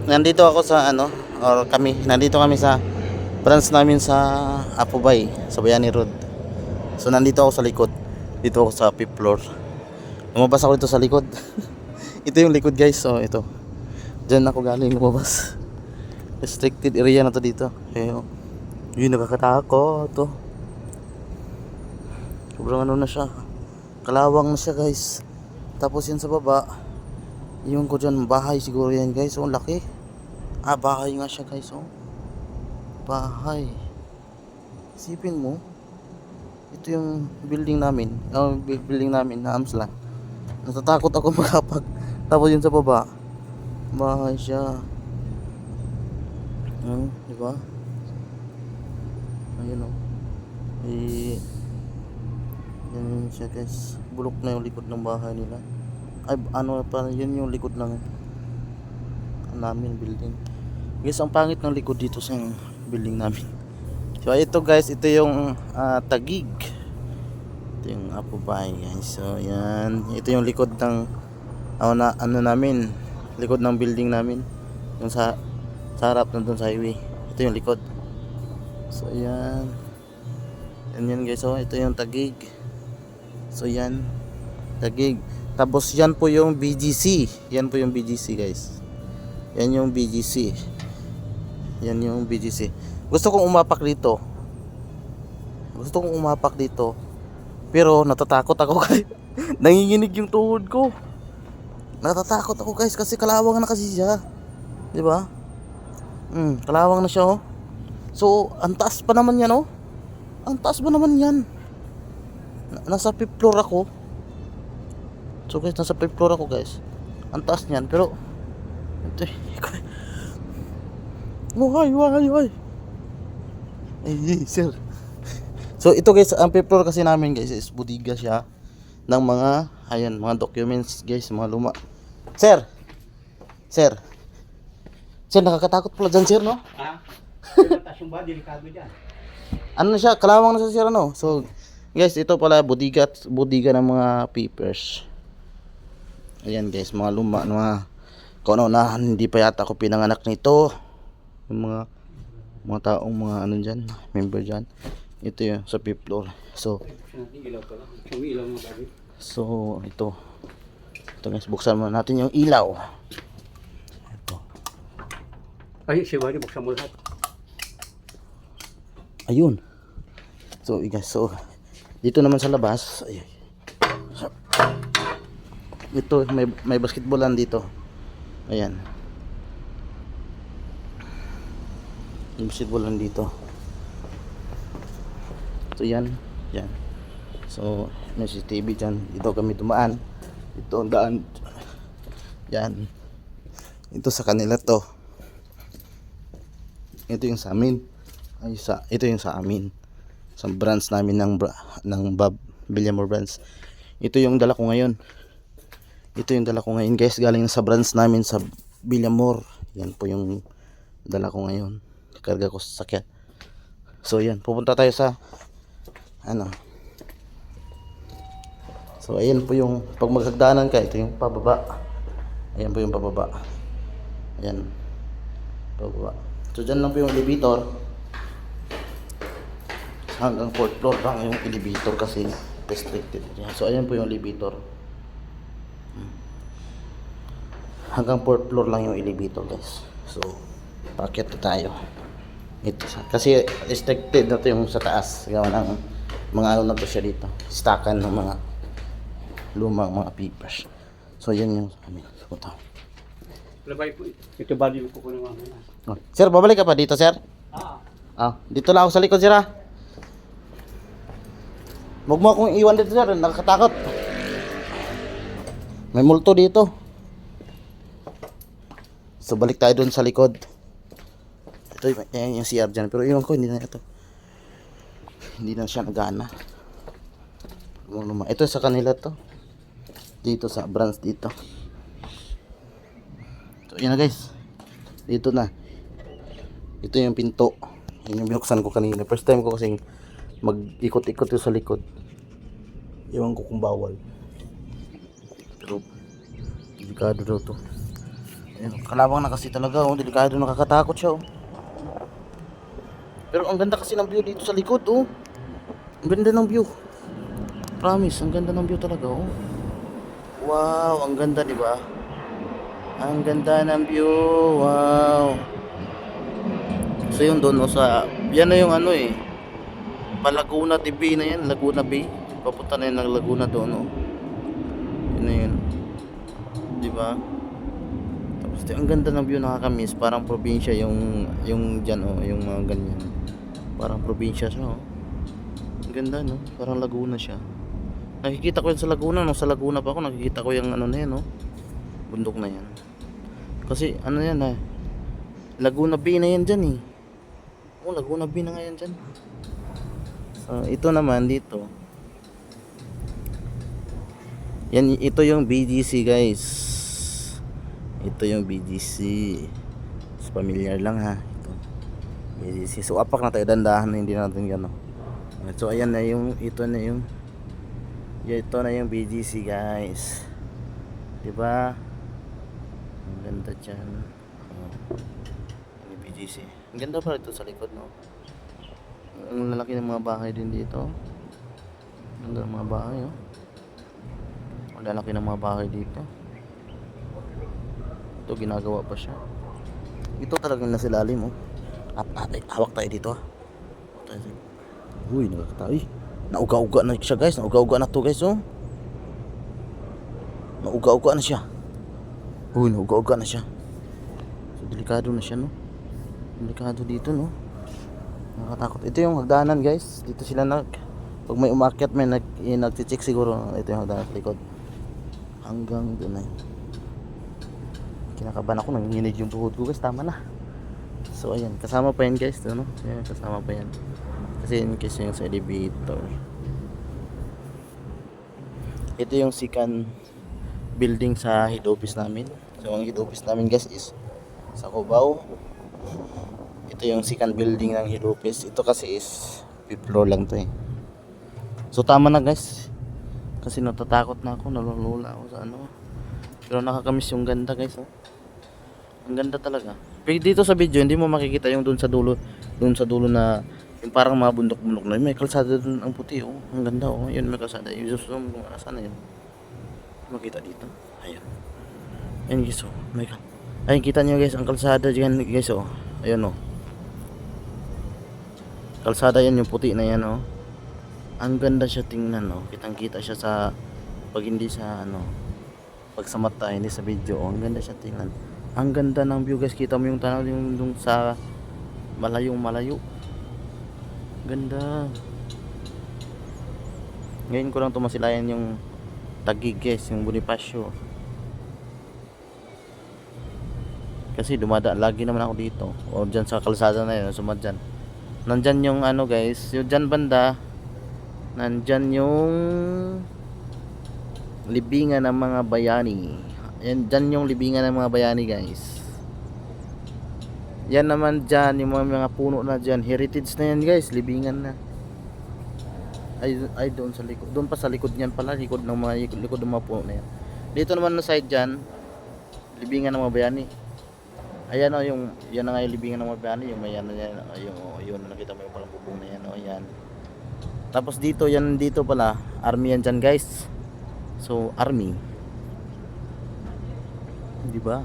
Nandito ako sa nandito kami sa branch namin sa Apubay, sa Bayani Road. So nandito ako sa likod. Dito ako sa 5th floor. Lumabas ako dito sa likod. Ito yung likod, guys. So ito. Diyan ako galing lumabas. Restricted area na to dito. Ayun. Yun, nakakatakot to. Sobrang ano na siya. Kalawang na siya, guys. Tapos yan sa baba. Yung ko dyan, bahay siguro yan, guys. Oh, laki. Bahay nga siya, guys. Oh, bahay. Isipin mo, ito yung building namin. Building namin na AMSLA. Natatakot ako makapag. Tapos yun sa baba, bahay siya. Di ba? Ayun oh. Yan siya, guys. Bulok na yung likod ng bahay nila. Yun yung likod ng namin building. Guys, ang pangit ng likod dito sa building namin. So ito, guys, ito yung Taguig. Ito yung Apubay, guys. So yan, ito yung likod ng namin, likod ng building namin. Yung sa harap nandun sa highway. Ito yung likod. So yan. Yan, guys. So ito yung Taguig. So yan, Taguig. Tapos yan po yung BGC. Yan po yung BGC, guys. Yan yung BGC. Yan yung BGC. Gusto kong umapak dito. Pero natatakot ako, guys. Nanginginig yung tuhod ko. Natatakot ako, guys, kasi kalawang na kasi siya. 'Di ba? Kalawang na siya, oh. So, ang taas pa naman yan, oh. Ang taas ba naman yan? Nasa 5th floor ako. So guys, nasa 5th floor ako, guys. Ang taas niyan, pero ito why. Ay, sir. So ito, guys, ang 5th floor kasi namin, guys, is bodega siya ng mga documents, guys, mga luma. Sir, nakakatakot pala dyan, sir, no? Mataas yung ba, delikado dyan. Ano na siya, kalawang na siya, sir, ano? So guys, ito pala bodega ng mga papers. Ayan, guys, mga luma, kauna-unahan, hindi pa yata ako pinanganak nito. Yung mga taong mga ano dyan, member dyan. Ito yung sa 5th floor. So ito guys, buksan muna natin yung ilaw. Ito. Ay, siwari, buksan mo lahat. Ayun. So guys, dito naman sa labas, ito may basketballan dito. Ayan. May basketballan dito. So yan. So may CCTV dyan. Dito kami dumaan. Ito ang daan. Yan. Ito sa kanila to. Ito yung sa amin. Ito yung sa amin. Sa branch namin ng Villamor branch. Ito yung dala ko ngayon. Guys, galing sa branch namin sa Villamor. Yan po yung dala ko ngayon. Karga ko sa sakyan. So yan, pupunta tayo sa So ayan po yung pag maghagdanan ka, ito yung pababa. Ayan po yung pababa. Ayan. Pababa. So dyan lang po yung elevator. Hanggang 4th floor lang yung elevator kasi restricted. So ayan po yung elevator. Hanggang 4th floor lang yung elevator, guys. So paakyat na tayo. Kasi restricted na to yung sa taas. Gawa ng mga ano na to siya dito. Stackan ng mga lumang mga papers. So yan yung amin. So ito. Labay po. Ito ba din po ko ng mga. Sir, babalik ka pa dito, sir? Dito lang ako sa likod, sir, ha? Huwag mo akong iwan dito, sir. Nakakatakot. May multo dito. So balik tayo dun sa likod. Ito yung CR dyan. Pero iwan ko, hindi na ito. Hindi na siya nagana. Ito sa kanila to. Dito sa branch dito. So yan na, guys. Dito na. Ito yung pinto. Yun yung binuksan ko kanina. First time ko kasing mag-ikot-ikot sa likod. Iwan ko kung bawal. Pero delikado daw to. Ayun, kalawang na kasi talaga, oh. Delikado, nakakatakot siya, oh. Pero ang ganda kasi ng view dito sa likod, oh. Ang ganda ng view. Promise, ang ganda ng view talaga, oh. Wow, ang ganda, di ba? Ang ganda ng view. Wow. So yun doon, no, sa yan na yung ano eh. Laguna TV na yan, Laguna Bay. Papunta na yan ng Laguna doon, no. Yun na yun. Di ba? Tapos ang ganda ng view, nakakamiss. Parang probinsya yung dyan, oh, yung mga ganyan. Parang probinsya siya, oh. Ang ganda, no? Parang Laguna siya. Nakikita ko yan sa Laguna, no? Sa Laguna pa ako, nakikita ko yung ano na yan, no? Bundok na yan. Kasi ano yan, eh. Laguna Bay na yan dyan, eh. Oh, Laguna Bay na nga yan dyan. So, ito naman dito. Yan, ito yung BGC, guys. Ito yung BGC. So, familiar lang, ha. Ito. BGC. So, apak na tayo, dandahan, hindi natin gano. So, ayan na yung, ito na yung BGC, guys. Diba? Ang ganda dyan. Oh. Yung BGC. Ang ganda pa ito sa likod, no? Ang lalaki ng mga bahay din dito. Ang ganda ng mga bahay, no? Ang lalaki ng mga bahay dito. Ito, ginagawa pa siya. Ito talagang nasa ilalim, oh. Hawak tayo dito, ah. Uy, nakakatawa. Nauga-uga na siya, guys. Nauga-uga na to, guys, oh. Nauga-uga na siya. Uy, nauga-uga na siya. So, delikado na siya, no. Delikado dito, no. Nakakatakot. Ito yung hagdanan, guys. Dito sila pag may umakyat, may nagche-check siguro. Ito yung hagdanan sa likod. Hanggang doon na yun. Kinakabahan ako, nanginginig yung tuhod ko, guys. Tama na. So, ayan. Kasama pa yan, guys. Ano? Ayan, kasama pa yan. Kasi in case yung sa elevator. Ito yung second building sa head office namin. So ang head office namin, guys, is sa Cubao. Ito yung second building ng head office. Ito kasi is 5th floor lang to, eh. So tama na, guys. Kasi natatakot na ako, nalulula ako sa ano. Pero nakakamiss yung ganda, guys, oh. Ang ganda talaga. Pero dito sa video hindi mo makikita yung doon sa dulo na yung parang mga bundok-bundok na yun. May kalsada doon ang puti, oh. Ang ganda, oh. Yun, may kalsada. Yung zoom, sana yun. Makita dito. Ayun. Ayun, guys, oh. Ayun, kita nyo, guys, ang kalsada dyan, guys, oh. Ayun, oh. Kalsada yan, yung puti na yan, oh. Ang ganda siya tingnan, oh. Kitang-kita siya sa pag hindi sa ano, pag sa mata, hindi sa video, oh. Ang ganda siya tingnan. Ang ganda ng view, guys. Kita mo yung tanaw yung sa malayong malayo. Ganda. Ngayon ko lang tumasilayan yung Taguig, guys, yung Bonifacio. Kasi lagi naman ako dito. O dyan sa kalsada na yun, sumadyan. Nandyan yung ano, guys, yung dyan banda. Nandyan yung libingan ng mga bayani. Yan, dyan yung libingan ng mga bayani, guys. Yan naman dyan, yung mga puno na dyan. Heritage na yan, guys, libingan na. Ay doon sa likod. Doon pa sa likod niyan pala, likod ng mga puno na yan. Dito naman na side dyan, libingan ng mga bayani. Ayan, o, yan na nga yung libingan ng mga bayani. Yung may yan na yan, yun, nakita mo yung palang bubong na yan, o, yan. Tapos dito, yan dito pala, army yan dyan, guys. So, army. Di ba?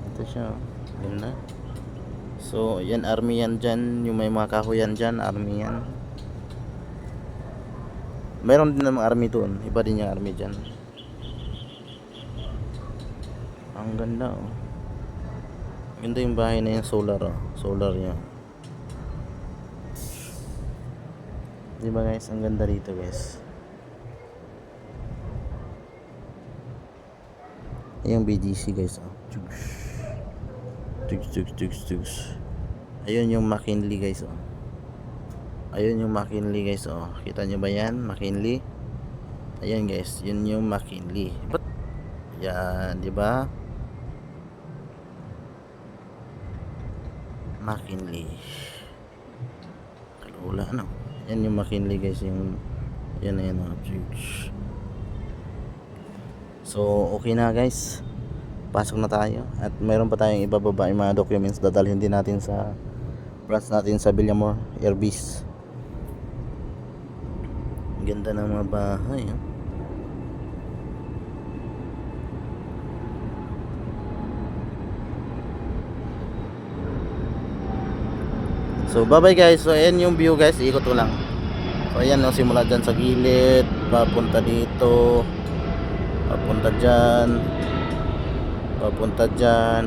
Ito siya, ganda. So, yan army yan dyan. Yung may mga kahoy yan dyan, army yan. Mayroon din namang army doon. Iba din yung army dyan. Ang ganda, oh. Ganda yung bahay na yung solar, oh. Solar yan. Diba, guys? Ang ganda dito, guys. Yung BGC, guys, oh. Tugs. Ayun yung McKinley, guys, oh. Ayun yung McKinley, guys, oh. Kita nyo ba yan? McKinley. Ayun, guys, yun yung McKinley. But yan, di ba? McKinley. Kalula, ano? Yan yung McKinley, guys, yung yan, oh. So okay na guys, pasok na tayo at mayroon pa tayong ibababa yung mga documents, dadalhin din natin sa branch natin sa Villamor Airbase. Ganda ng mga bahay, ah. So bye bye guys. So ayan yung view guys, ikot ko lang. So ayan, no, simula dyan sa gilid, papunta dito, papunta dyan, papunta dyan,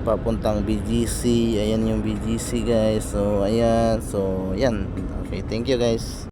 papuntang BGC. Ayan yung BGC guys. So ayan, so ayan. Okay, thank you guys.